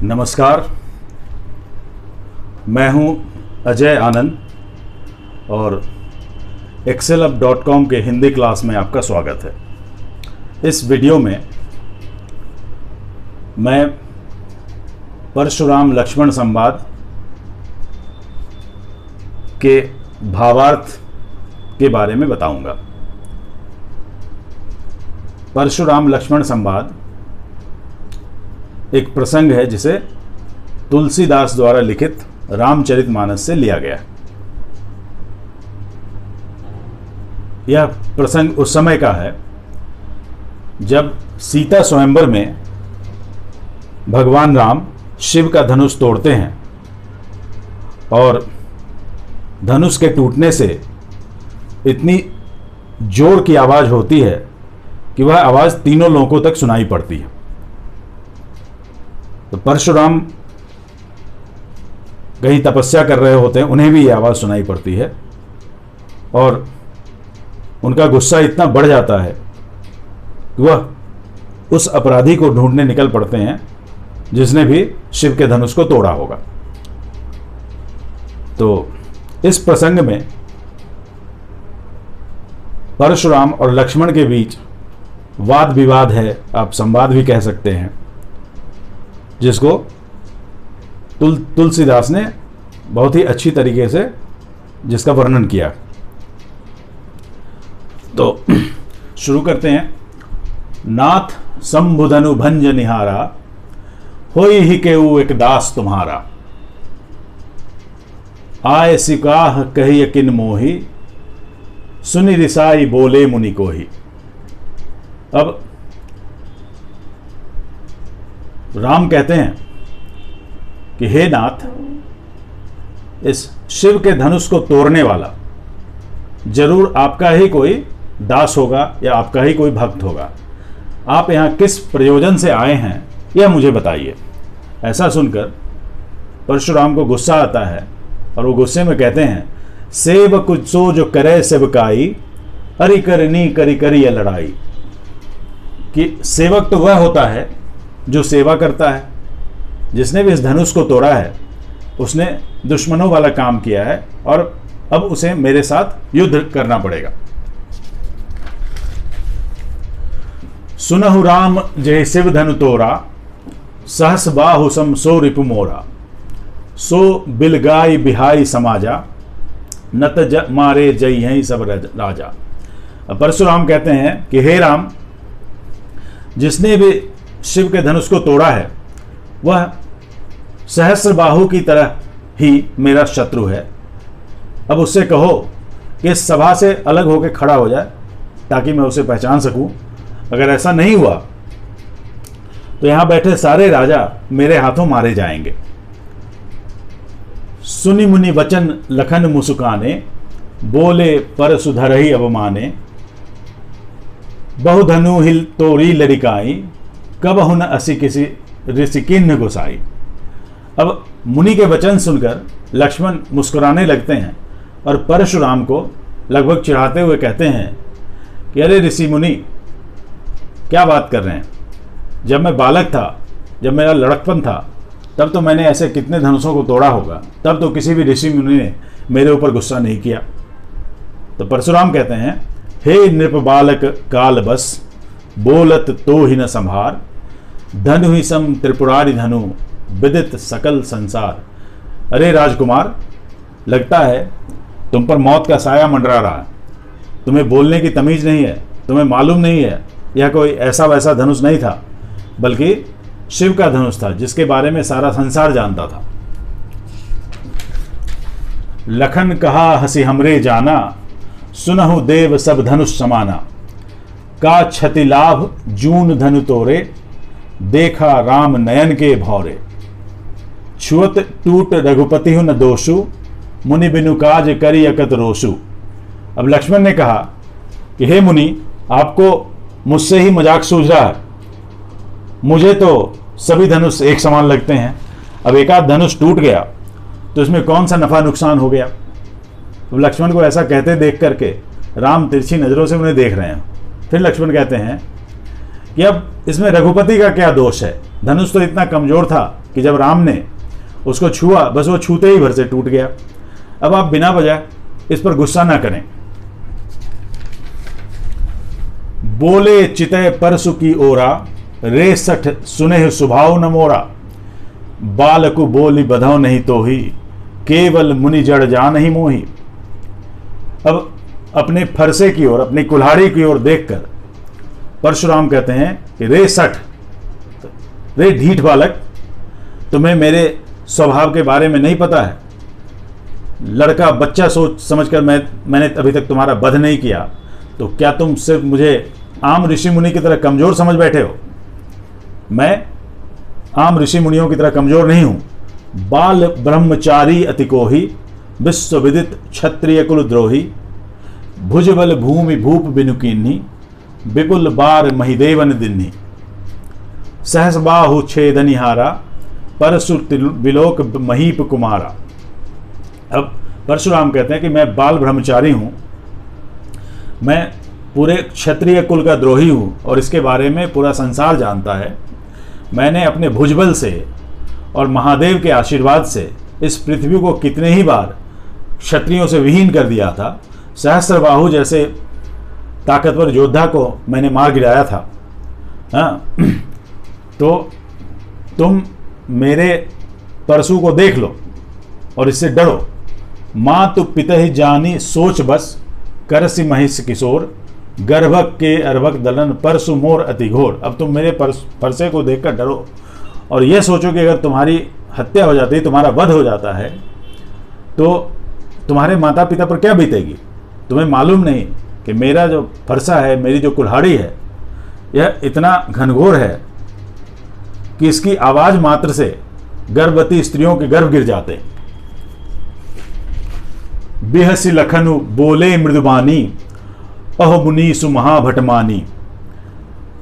नमस्कार, मैं हूं अजय आनंद और excelup.com के हिंदी क्लास में आपका स्वागत है। इस वीडियो में मैं परशुराम लक्ष्मण संवाद के भावार्थ के बारे में बताऊंगा। परशुराम लक्ष्मण संवाद एक प्रसंग है जिसे तुलसीदास द्वारा लिखित रामचरितमानस से लिया गया। यह प्रसंग उस समय का है जब सीता स्वयंवर में भगवान राम शिव का धनुष तोड़ते हैं और धनुष के टूटने से इतनी जोर की आवाज होती है कि वह आवाज तीनों लोगों तक सुनाई पड़ती है। तो परशुराम कहीं तपस्या कर रहे होते हैं, उन्हें भी ये आवाज सुनाई पड़ती है और उनका गुस्सा इतना बढ़ जाता है कि वह उस अपराधी को ढूंढने निकल पड़ते हैं जिसने भी शिव के धनुष को तोड़ा होगा। तो इस प्रसंग में परशुराम और लक्ष्मण के बीच वाद विवाद है, आप संवाद भी कह सकते हैं, जिसको तुलसीदास ने बहुत ही अच्छी तरीके से जिसका वर्णन किया। तो शुरू करते हैं। नाथ संबुधनु भंज निहारा, होई ही केऊ एक दास तुम्हारा। आय सिकाह कही यकिन मोही, सुनि रिसाई बोले मुनि को ही। अब राम कहते हैं कि हे नाथ, इस शिव के धनुष को तोड़ने वाला जरूर आपका ही कोई दास होगा या आपका ही कोई भक्त होगा। आप यहाँ किस प्रयोजन से आए हैं यह मुझे बताइए। ऐसा सुनकर परशुराम को गुस्सा आता है और वो गुस्से में कहते हैं, सेव कुछ सो जो करे सेवकाई, हरि करनी करी करी या लड़ाई। कि सेवक तो वह होता है जो सेवा करता है। जिसने भी इस धनुष को तोड़ा है उसने दुश्मनों वाला काम किया है और अब उसे मेरे साथ युद्ध करना पड़ेगा। सुनहु राम जय शिव धनु तोरा, सहस बाहु सम सो रिपु मोरा। सो बिलगाई बिहाई समाजा, नत मारे जय हैं सब राजा। अब परशुराम कहते हैं कि हे राम, जिसने भी शिव के धनुष को तोड़ा है वह सहस्र बाहु की तरह ही मेरा शत्रु है। अब उससे कहो कि इस सभा से अलग होकर खड़ा हो जाए ताकि मैं उसे पहचान सकूं। अगर ऐसा नहीं हुआ तो यहां बैठे सारे राजा मेरे हाथों मारे जाएंगे। सुनि मुनि वचन लखन मुसुकाने, बोले पर सुधरही अवमाने। बहुधनु हिल तोड़ी लड़िकाई, कब हुन असी किसी ऋषिकिन्न गुसाई। अब मुनि के वचन सुनकर लक्ष्मण मुस्कुराने लगते हैं और परशुराम को लगभग चिढ़ाते हुए कहते हैं कि अरे ऋषि मुनि, क्या बात कर रहे हैं। जब मैं बालक था, जब मेरा लड़कपन था, तब तो मैंने ऐसे कितने धनुषों को तोड़ा होगा, तब तो किसी भी ऋषि मुनि ने मेरे ऊपर गुस्सा नहीं किया। तो परशुराम कहते हैं, हे नृप बालक काल बस, बोलत तो ही न संभार। धनु ही सम त्रिपुरारी धनु, विदित सकल संसार। अरे राजकुमार, लगता है तुम पर मौत का साया मंडरा रहा है। तुम्हें बोलने की तमीज नहीं है, तुम्हें मालूम नहीं है यह कोई ऐसा वैसा धनुष नहीं था, बल्कि शिव का धनुष था जिसके बारे में सारा संसार जानता था। लखन कहा हंसी हमरे जाना, सुनहु देव सब धनुष समाना। का क्षति लाभ जून धनु तोरे, देखा राम नयन के भौरे। छुअत टूट रघुपति हु न दोषु, मुनि बिनु काज करी अकत रोषु। अब लक्ष्मण ने कहा कि हे मुनि, आपको मुझसे ही मजाक सूझ रहा है। मुझे तो सभी धनुष एक समान लगते हैं। अब एक आध धनुष टूट गया तो इसमें कौन सा नफा नुकसान हो गया। तो लक्ष्मण को ऐसा कहते देख करके राम तिरछी नजरों से उन्हें देख रहे हैं। फिर लक्ष्मण कहते हैं कि अब इसमें रघुपति का क्या दोष है। धनुष तो इतना कमजोर था कि जब राम ने उसको छुआ, बस वो छूते ही भर से टूट गया। अब आप बिना वजह इस पर गुस्सा ना करें। बोले चितय परसु की ओरा, रे सठ सुने सुभाव न मोरा। बालकु बोली बधौ नहीं तो ही, केवल मुनि जड़ जा नहीं मोही। अब अपने फरसे की ओर, अपनी कुल्हाड़ी की ओर देखकर परशुराम कहते हैं कि रे सठ, रे ढीठ बालक, तुम्हें मेरे स्वभाव के बारे में नहीं पता है। लड़का बच्चा सोच समझकर मैंने अभी तक तुम्हारा वध नहीं किया, तो क्या तुम सिर्फ मुझे आम ऋषि मुनि की तरह कमजोर समझ बैठे हो? मैं आम ऋषि मुनियों की तरह कमजोर नहीं हूं। बाल ब्रह्मचारी अति कोही, विश्वविदित क्षत्रिय कुल द्रोही। भुजबल भूमि भूप बिनुकीन्ही, विपुल बार महिदेवन दिन्ही। सहस बाहु छेदनिहारा, परशु विलोक महीप कुमारा। अब परशुराम कहते हैं कि मैं बाल ब्रह्मचारी हूं, मैं पूरे क्षत्रिय कुल का द्रोही हूं और इसके बारे में पूरा संसार जानता है। मैंने अपने भुजबल से और महादेव के आशीर्वाद से इस पृथ्वी को कितने ही बार क्षत्रियों से विहीन कर दिया था। सहस्त्रबाहु जैसे ताकतवर योद्धा को मैंने मार गिराया था। हाँ, तो तुम मेरे परशु को देख लो और इससे डरो। माँ तु पितहि जानी सोच बस, करसी महिष किशोर। गर्भक के अर्भक दलन, परशु मोर अति घोर। अब तुम मेरे परसे को देखकर डरो और यह सोचो कि अगर तुम्हारी हत्या हो जाती है, तुम्हारा वध हो जाता है, तो तुम्हारे माता पिता पर क्या बीतेगी। तुम्हें मालूम नहीं कि मेरा जो फरसा है, मेरी जो कुल्हाड़ी है, यह इतना घनघोर है कि इसकी आवाज मात्र से गर्भवती स्त्रियों के गर्भ गिर जाते। बिहसी लखनु बोले मृदुबानी, अहो मुनि सुमहाभटमानी।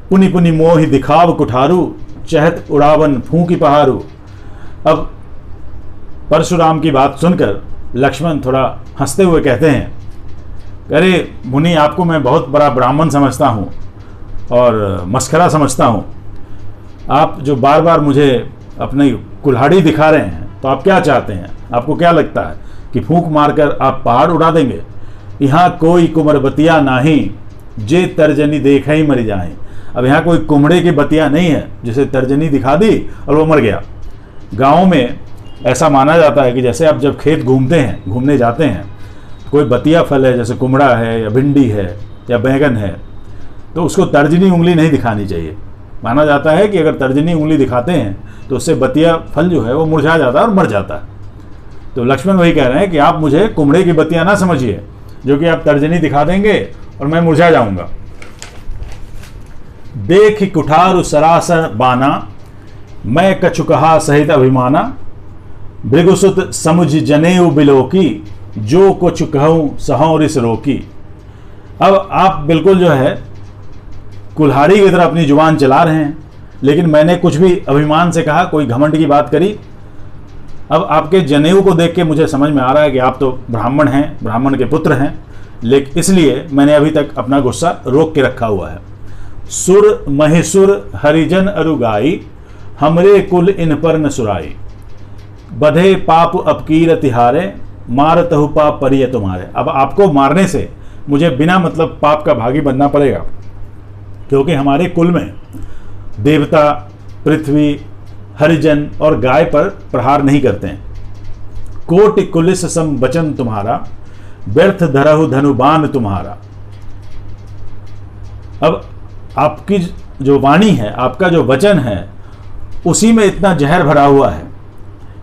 पुनि पुनि मोहि दिखाव कुठारू, चहत उड़ावन फूंकी पहारू। अब परशुराम की बात सुनकर लक्ष्मण थोड़ा हंसते हुए कहते हैं, अरे मुनि, आपको मैं बहुत बड़ा ब्राह्मण समझता हूँ और मस्खरा समझता हूँ। आप जो बार बार मुझे अपनी कुल्हाड़ी दिखा रहे हैं, तो आप क्या चाहते हैं? आपको क्या लगता है कि फूंक मारकर आप पहाड़ उड़ा देंगे? यहाँ कोई कुमर बतिया नाही, जे तर्जनी देख ही मरी जाए। अब यहाँ कोई कुमड़े की बतिया नहीं है जिसे तर्जनी दिखा दी और वो मर गया। गाँव में ऐसा माना जाता है कि जैसे आप जब खेत घूमने जाते हैं, कोई बतिया फल है, जैसे कुमड़ा है या भिंडी है या बैंगन है, तो उसको तर्जनी उंगली नहीं दिखानी चाहिए। माना जाता है कि अगर तर्जनी उंगली दिखाते हैं तो उससे बतिया फल जो है वो मुरझा जाता है और मर जाता है। तो लक्ष्मण वही कह रहे हैं कि आप मुझे कुमड़े की बतिया ना समझिए, जो कि आप तर्जनी दिखा देंगे और मैं मुरझा जाऊंगा। देख कुठारु सरासर बाना, मैं कछु कहा सहित अभिमाना। भृगुसुत समुझ जनेऊ बिलोकी, जो कुछ कहूं सहौं रिस रोकी। अब आप बिल्कुल जो है कुल्हाड़ी की तरह अपनी जुबान चला रहे हैं, लेकिन मैंने कुछ भी अभिमान से कहा, कोई घमंड की बात करी? अब आपके जनेऊ को देख के मुझे समझ में आ रहा है कि आप तो ब्राह्मण हैं, ब्राह्मण के पुत्र हैं, लेकिन इसलिए मैंने अभी तक अपना गुस्सा रोक के रखा हुआ है। सुर महिसुर हरिजन अरुगाई, हमरे कुल इन पर न सुराई। बधे पाप अपकीर तिहारे, मारतहु पाप परिय तुम्हारे। अब आपको मारने से मुझे बिना मतलब पाप का भागी बनना पड़ेगा, क्योंकि हमारे कुल में देवता, पृथ्वी, हरिजन और गाय पर प्रहार नहीं करते हैं। कोटि कुलिस सम वचन तुम्हारा, व्यर्थ धरहु धनुबान तुम्हारा। अब आपकी जो वाणी है, आपका जो वचन है, उसी में इतना जहर भरा हुआ है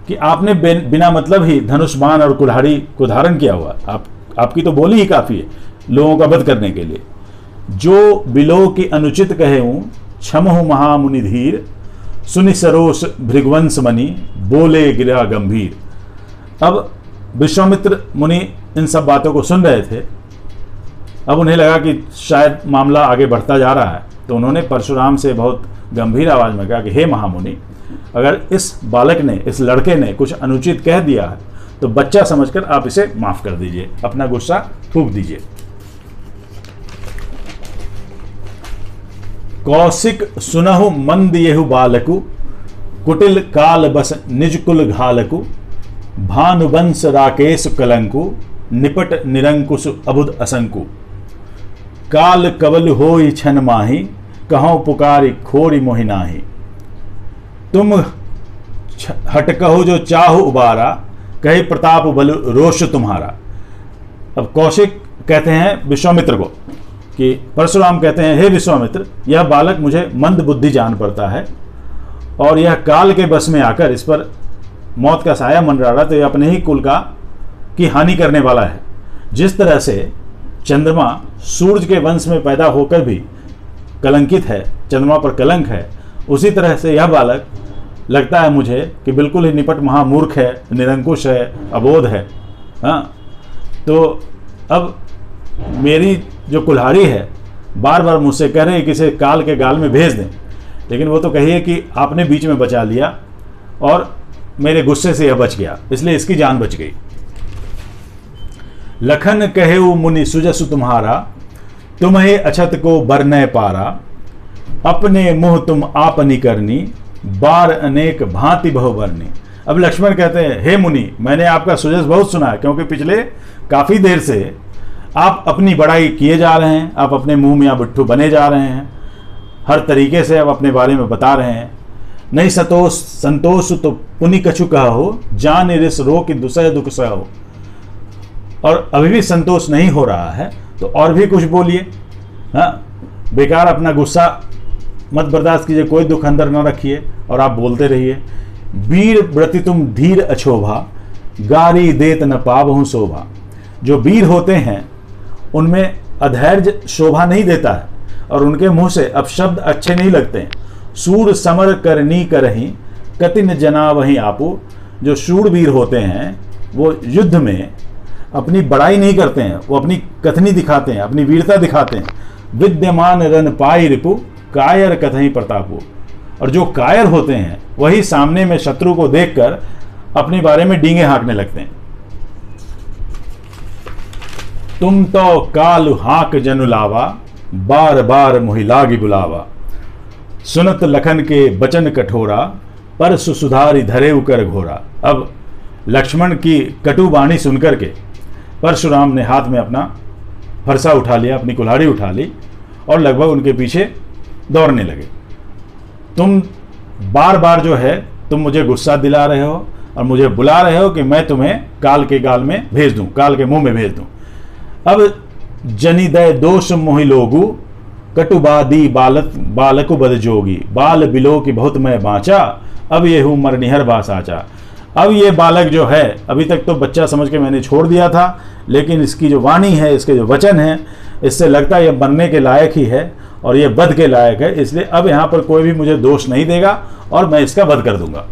कि आपने बिना मतलब ही धनुष बाण और कुल्हाड़ी को धारण किया हुआ। आपकी तो बोली ही काफी है लोगों का वध करने के लिए। जो बिलो की अनुचित कहे हूं, क्षमहु महामुनि धीर। सुनि सरोस भृगवंश मणि, बोले गिरा गंभीर। अब विश्वामित्र मुनि इन सब बातों को सुन रहे थे। अब उन्हें लगा कि शायद मामला आगे बढ़ता जा रहा है, तो उन्होंने परशुराम से बहुत गंभीर आवाज में कहा कि हे महामुनि, अगर इस बालक ने, इस लड़के ने कुछ अनुचित कह दिया है तो बच्चा समझकर आप इसे माफ कर दीजिए, अपना गुस्सा थूक दीजिए। कौशिक सुनहु मंद येहु बालकु, कुटिल काल बस निज कुल घालकु, भानुवंश राकेश कलंकु, निपट निरंकुश अबुद असंकु। काल कवल होई छन माही, कहो पुकारी खोरी मोहि नाही। तुम हट कहो जो चाहु उबारा, कही प्रताप बल रोष तुम्हारा। अब कौशिक कहते हैं विश्वामित्र को कि परशुराम कहते हैं, हे विश्वामित्र, यह बालक मुझे मंद बुद्धि जान पड़ता है और यह काल के बस में आकर इस पर मौत का साया मंडरा रहा, तो यह अपने ही कुल की हानि करने वाला है। जिस तरह से चंद्रमा सूरज के वंश में पैदा होकर भी कलंकित है, चंद्रमा पर कलंक है, उसी तरह से यह बालक लगता है मुझे कि बिल्कुल ही निपट महामूर्ख है, निरंकुश है, अबोध है। हाँ, तो अब मेरी जो कुल्हाड़ी है बार बार मुझसे कह रहे हैं कि इसे काल के गाल में भेज दें, लेकिन वो तो कहिए कि आपने बीच में बचा लिया और मेरे गुस्से से यह बच गया, इसलिए इसकी जान बच गई। लखन कहेउ मुनि सुजसु तुम्हारा, तुम्हें अछत को बरनय पारा। अपने मुँह तुम आपनी करनी, बार अनेक भांति बहुबरनी। अब लक्ष्मण कहते हैं, हे मुनि, मैंने आपका सुजस बहुत सुना है, क्योंकि पिछले काफ़ी देर से आप अपनी बड़ाई किए जा रहे हैं, आप अपने मुंह मियाँ बिट्ठू बने जा रहे हैं, हर तरीके से आप अपने बारे में बता रहे हैं। नहीं संतोष तो पुनि कछु कहो, जान रिस रो कि दुसह दुख सहो। और अभी भी संतोष नहीं हो रहा है तो और भी कुछ बोलिए। हाँ, बेकार अपना गुस्सा मत बर्दाश्त कीजिए, कोई दुख अंदर न रखिए और आप बोलते रहिए। वीर व्रति तुम धीर अछोभा, गारी देत न पावहु शोभा। जो वीर होते हैं उनमें अधैर्य शोभा नहीं देता है और उनके मुंह से अपशब्द अच्छे नहीं लगते हैं। सूर समर करनी करही, कतिन जना वहीं आपू। जो शूरवीर होते हैं वो युद्ध में अपनी बड़ाई नहीं करते हैं, वो अपनी कथनी दिखाते हैं, अपनी वीरता दिखाते हैं। विद्यमान रन पाई रिपु, कायर कथई प्रतापु। और जो कायर होते हैं वही सामने में शत्रु को देखकर अपने बारे में डींगे हाँकने लगते हैं। तुम तो कालु हाक जनु लावा, बार बार मोहि लागी बुलावा। सुनत लखन के बचन कठोरा, परसु सुधारी धरे उकर घोरा। अब लक्ष्मण की कटु वाणी सुनकर के परशुराम ने हाथ में अपना फरसा उठा लिया, अपनी कुल्हाड़ी उठा ली और लगभग उनके पीछे दौड़ने लगे। तुम बार बार जो है तुम मुझे गुस्सा दिला रहे हो और मुझे बुला रहे हो कि मैं तुम्हें काल के गाल में भेज दूं, काल के मुंह में भेज दूं। अब जनिदय दोष मोहि लोगु, कटुबादी बालकु बद जोगी। बाल बिलो की बहुत मैं बाँचा, अब ये हूँ मरनिहर बासाचा। अब ये बालक जो है, अभी तक तो बच्चा समझ के मैंने छोड़ दिया था, लेकिन इसकी जो वाणी है, इसके जो वचन है, इससे लगता है ये बनने के लायक ही है और ये वध के लायक है। इसलिए अब यहाँ पर कोई भी मुझे दोष नहीं देगा और मैं इसका वध कर दूंगा।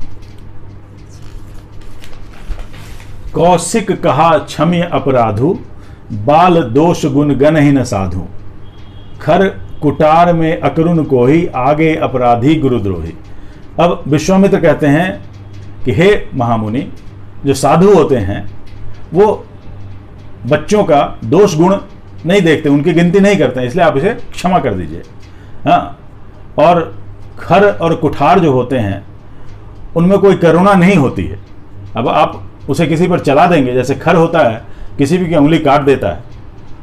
कौशिक कहा क्षम्य अपराधु, बाल दोष गुण गण ही न साधु। खर कुटार में अकरुण को ही, आगे अपराधी गुरुद्रोही। अब विश्वामित्र कहते हैं कि हे महामुनि, जो साधु होते हैं वो बच्चों का दोष गुण नहीं देखते, उनकी गिनती नहीं करते हैं, इसलिए आप इसे क्षमा कर दीजिए। हाँ, और खर और कुठार जो होते हैं उनमें कोई करुणा नहीं होती है। अब आप उसे किसी पर चला देंगे, जैसे खर होता है किसी भी की उंगली काट देता है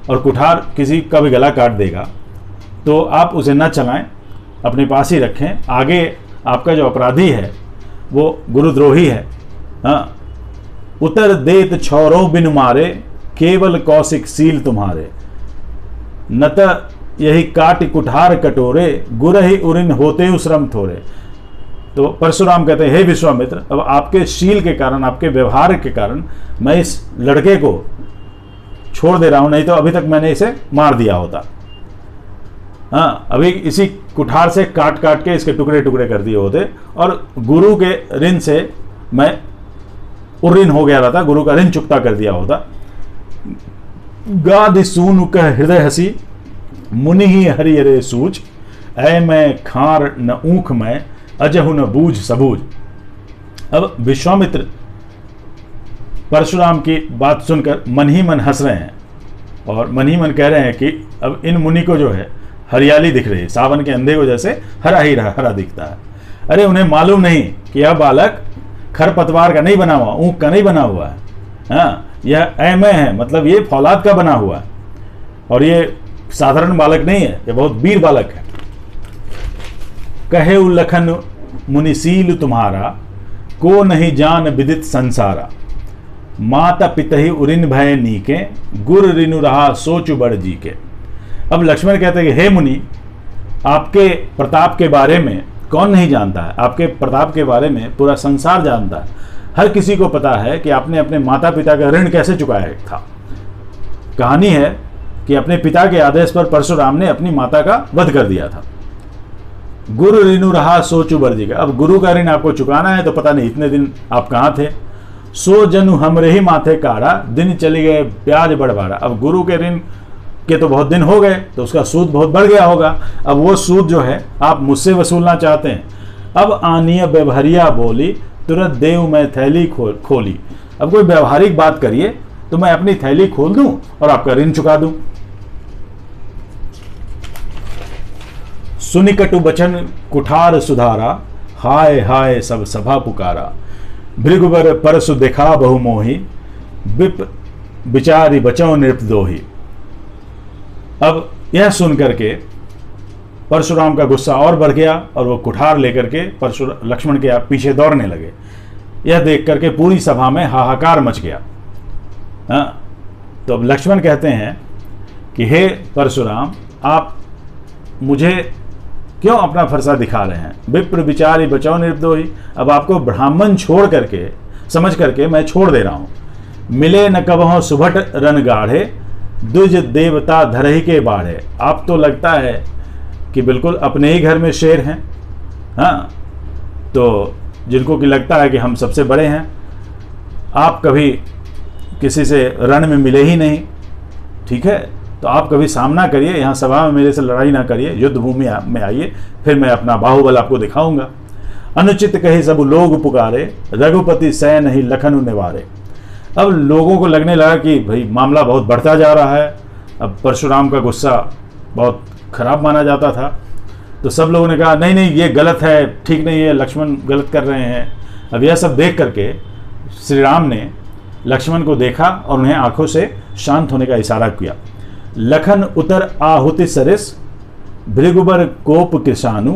और कुठार किसी का भी गला काट देगा, तो आप उसे न चलाएं, अपने पास ही रखें। आगे आपका जो अपराधी है वो गुरुद्रोही है। हाँ, उतर देत छौरों बिन मारे, केवल कौशिक सील तुम्हारे। नत यही काट कुठार कटोरे, गुरहि उरिन होते श्रम थोरे। तो परशुराम कहते हैं, हे विश्वामित्र, अब आपके शील के कारण, आपके व्यवहार के कारण मैं इस लड़के को छोड़ दे रहा हूं, नहीं तो अभी तक मैंने इसे मार दिया होता। हाँ, अभी इसी कुठार से काट काट के इसके टुकड़े टुकड़े कर दिए होते और गुरु के ऋण से मैं उऋण हो गया रहता, गुरु का ऋण चुकता कर दिया होता। गाध सूनु कह हृदय हसी, मुनि ही हरिहरे सूझ। ऐ मैं खार न ऊख मैं, अजहु न बूझ सबूझ। अब विश्वामित्र परशुराम की बात सुनकर मन ही मन हंस रहे हैं और मन ही मन कह रहे हैं कि अब इन मुनि को जो है हरियाली दिख रही है, सावन के अंधे को जैसे हरा ही हरा दिखता है। अरे उन्हें मालूम नहीं कि यह बालक खरपतवार का नहीं बना हुआ, ऊंट का नहीं बना हुआ है, हाँ, यह ऐमय है, मतलब ये फौलाद का बना हुआ है, और ये साधारण बालक नहीं है, ये बहुत वीर बालक है। कहे लखन मुनिशील तुम्हारा, को नहीं जान विदित संसारा। माता पिता ही उरिन भय नीके, गुर रिनु रहा सोच बड़ जी के। अब लक्ष्मण कहते हैं कि हे मुनि, आपके प्रताप के बारे में कौन नहीं जानता है, आपके प्रताप के बारे में पूरा संसार जानता है। हर किसी को पता है कि आपने अपने माता पिता का ऋण कैसे चुकाया था। कहानी है कि अपने पिता के आदेश पर परशुराम ने अपनी माता का वध कर दिया था। गुरु ऋनु रहा सोचु बरजी का। अब गुरु का ऋण आपको चुकाना है तो पता नहीं इतने दिन आप कहाँ थे। सो जनु हमरे ही माथे काढ़ा, दिन चले गए ब्याज बढ़वाड़ा। अब गुरु के ऋण के तो बहुत दिन हो गए तो उसका सूद बहुत बढ़ गया होगा। अब वो सूद जो है आप मुझसे वसूलना चाहते हैं। अब आनिय व्यवहारिया बोली, तुरंत देव मैं थैली खोली। अब कोई व्यवहारिक बात करिए तो मैं अपनी थैली खोल दूं और आपका ऋण चुका दूं। सुनि कटु बचन कुठार सुधारा, हाय हाय सब सभा पुकारा। भृगुवर परसु देखा बहुमोही, विप विचारी बचो नृपदोही। अब यह सुन करके परशुराम का गुस्सा और बढ़ गया और वो कुठार लेकर के लक्ष्मण के पीछे दौड़ने लगे। यह देख करके पूरी सभा में हाहाकार मच गया। हाँ, तो अब लक्ष्मण कहते हैं कि हे परशुराम, आप मुझे क्यों अपना फरसा दिखा रहे हैं। विप्र विचारी बचाओ निर्दोही। अब आपको ब्राह्मण छोड़ करके समझ करके मैं छोड़ दे रहा हूं। मिले न कबहों सुभट रन गाढ़े, द्विज देवता धरही के बाढ़े। आप तो लगता है कि बिल्कुल अपने ही घर में शेर हैं। हाँ, तो जिनको कि लगता है कि हम सबसे बड़े हैं। आप कभी किसी से रण में मिले ही नहीं, ठीक है, तो आप कभी सामना करिए, यहाँ सभा में मेरे से लड़ाई ना करिए, युद्ध भूमि में आइए, फिर मैं अपना बाहुबल आपको दिखाऊंगा। अनुचित कहे सब लोग पुकारे, रघुपति सह नहीं लखन निवारे। अब लोगों को लगने लगा कि भाई मामला बहुत बढ़ता जा रहा है। अब परशुराम का गुस्सा बहुत खराब माना जाता था, तो सब लोगों ने कहा नहीं नहीं ये गलत है, ठीक नहीं है, लक्ष्मण गलत कर रहे हैं। अब यह सब देख करके श्री राम ने लक्ष्मण को देखा और उन्हें आंखों से शांत होने का इशारा किया। लखन उतर आहुति सरिस, भृगुबर कोप कृषाणु।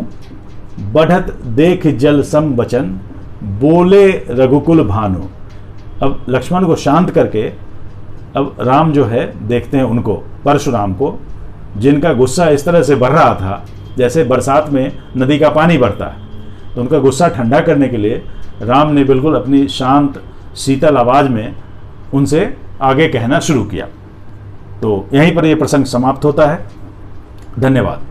बढ़त देख जल सम बचन, बोले रघुकुल भानु। अब लक्ष्मण को शांत करके अब राम जो है देखते हैं उनको, परशुराम को, जिनका गुस्सा इस तरह से बढ़ रहा था जैसे बरसात में नदी का पानी बढ़ता है। तो उनका गुस्सा ठंडा करने के लिए राम ने बिल्कुल अपनी शांत शीतल आवाज में उनसे आगे कहना शुरू किया। तो यहीं पर यह प्रसंग समाप्त होता है। धन्यवाद।